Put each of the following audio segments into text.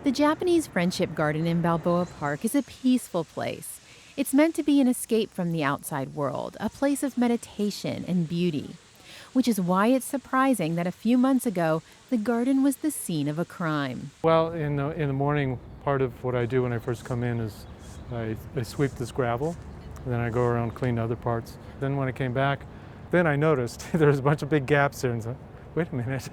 The Japanese Friendship Garden in Balboa Park is a peaceful place. It's meant to be an escape from the outside world, a place of meditation and beauty. Which is why it's surprising that a few months ago, the garden was the scene of a crime. Well, in the morning, part of what I do when I first come in is I sweep this gravel, and then I go around and clean other parts. Then when I came back, then I noticed there's a bunch of big gaps there, and so, wait a minute,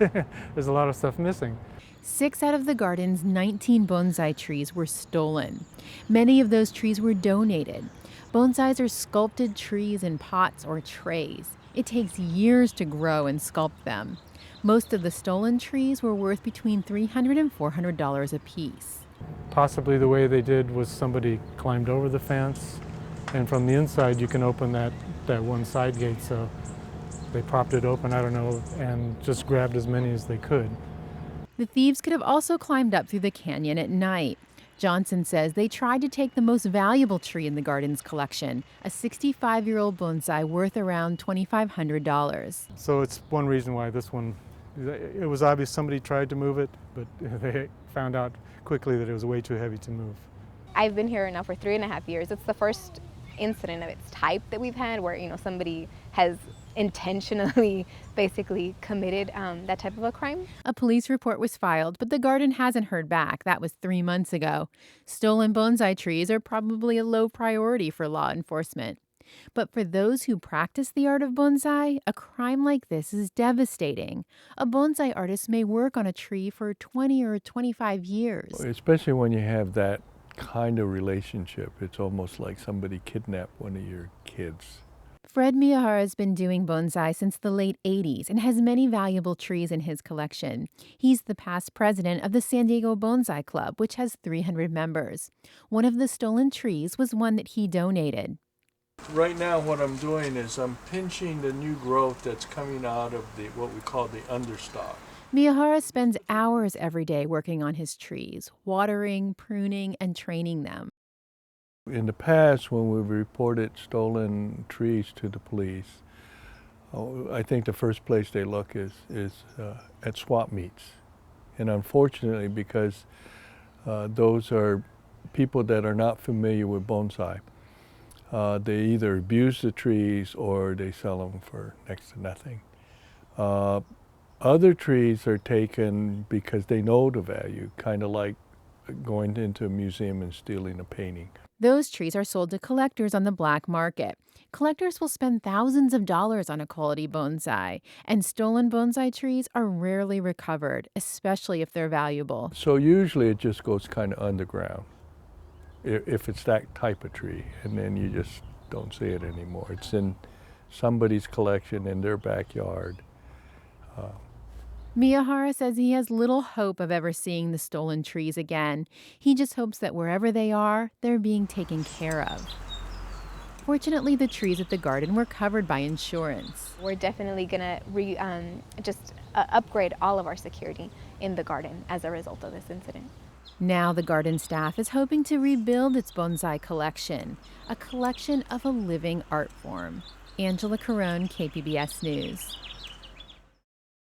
there's a lot of stuff missing. 6 out of the garden's 19 bonsai trees were stolen. Many of those trees were donated. Bonsais are sculpted trees in pots or trays. It takes years to grow and sculpt them. Most of the stolen trees were worth between $300 and $400 a piece. Possibly the way they did was somebody climbed over the fence, and from the inside you can open that one side gate, so they propped it open, I don't know, and just grabbed as many as they could. The thieves could have also climbed up through the canyon at night. Johnson says they tried to take the most valuable tree in the garden's collection, a 65-year-old bonsai worth around $2,500. So it's one reason why this one, it was obvious somebody tried to move it, but they found out quickly that it was way too heavy to move. I've been here now for 3.5 years. It's the first incident of its type that we've had where, somebody has intentionally basically committed that type of a crime. A police report was filed, but the garden hasn't heard back. That was 3 months ago. Stolen bonsai trees are probably a low priority for law enforcement. But for those who practice the art of bonsai, a crime like this is devastating. A bonsai artist may work on a tree for 20 or 25 years. Especially when you have that kind of relationship, it's almost like somebody kidnapped one of your kids. Fred Miyahara has been doing bonsai since the late 80s and has many valuable trees in his collection. He's the past president of the San Diego Bonsai Club, which has 300 members. One of the stolen trees was one that he donated. Right now what I'm doing is I'm pinching the new growth that's coming out of what we call the understock. Miyahara spends hours every day working on his trees, watering, pruning, and training them. In the past, when we've reported stolen trees to the police, I think the first place they look is at swap meets. And unfortunately, because those are people that are not familiar with bonsai, they either abuse the trees or they sell them for next to nothing. Other trees are taken because they know the value, kind of like going into a museum and stealing a painting. Those trees are sold to collectors on the black market. Collectors will spend thousands of dollars on a quality bonsai, and stolen bonsai trees are rarely recovered, especially if they're valuable. So usually it just goes kind of underground, if it's that type of tree, and then you just don't see it anymore. It's in somebody's collection in their backyard. Miyahara says he has little hope of ever seeing the stolen trees again. He just hopes that wherever they are, they're being taken care of. Fortunately, the trees at the garden were covered by insurance. We're definitely going to upgrade all of our security in the garden as a result of this incident. Now the garden staff is hoping to rebuild its bonsai collection, a collection of a living art form. Angela Carone, KPBS News.